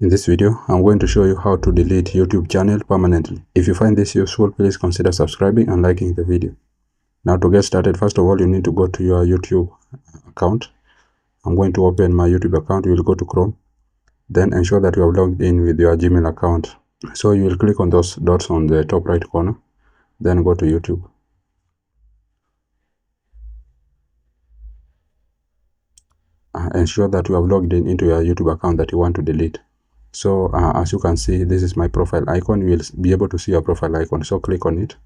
In this video, I'm going to show you how to delete YouTube channel permanently. If you find this useful, please consider subscribing and liking the video. Now to get started, first of all, you need to go to your YouTube account. I'm going to open my YouTube account. You will go to Chrome. Then ensure that you have logged in with your Gmail account. So you will click on those dots on the top right corner. Then go to YouTube. Ensure that you have logged in into your YouTube account that you want to delete. So as you can see, this is my profile icon. You will be able to see your profile icon. So click on it.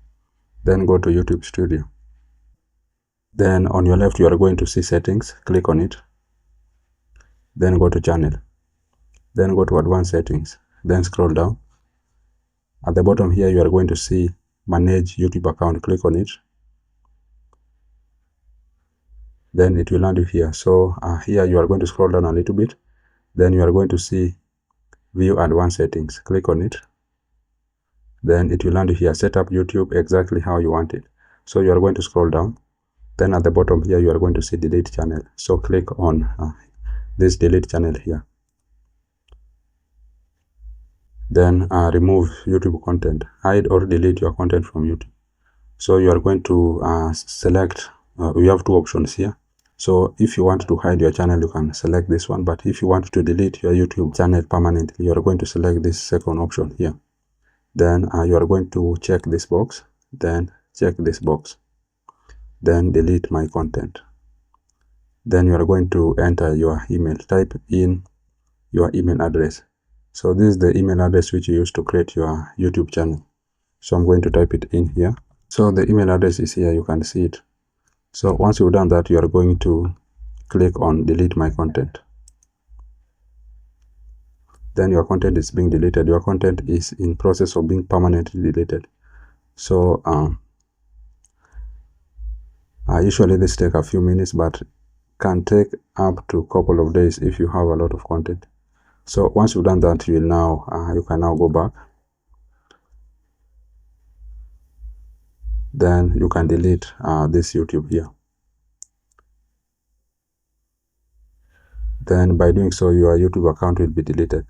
Then go to YouTube Studio. Then on your left, you are going to see settings. Click on it. Then go to channel. Then go to advanced settings. Then scroll down. At the bottom here, you are going to see manage YouTube account. Click on it. Then it will land you here. So here you are going to scroll down a little bit. Then you are going to see view advanced settings. Click on it. Then it will land you here. Set up YouTube exactly how you want it. So you are going to scroll down. Then at the bottom here, you are going to see delete channel. So click on this delete channel here. Then remove YouTube content. Hide or delete your content from YouTube. So you are going to select, we have two options here. So if you want to hide your channel, you can select this one. But if you want to delete your YouTube channel permanently, you are going to select this second option here. Then you are going to check this box. Then check this box. Then delete my content. Then you are going to enter your email. Type in your email address. So this is the email address which you use to create your YouTube channel. So I'm going to type it in here. So the email address is here. You can see it. So once you've done that, you are going to click on delete my content. Then your content is being deleted. Your content is in process of being permanently deleted. So usually this takes a few minutes, but can take up to a couple of days if you have a lot of content. So once you've done that, you will now you can now go back. Then you can delete this YouTube here. Then by doing so, your YouTube account will be deleted.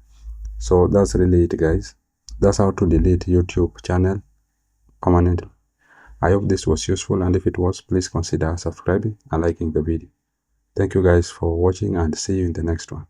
So that's really it, guys. That's how to delete YouTube channel permanently. I hope this was useful, and if it was, please consider subscribing and liking the video. Thank you guys for watching, and see you in the next one.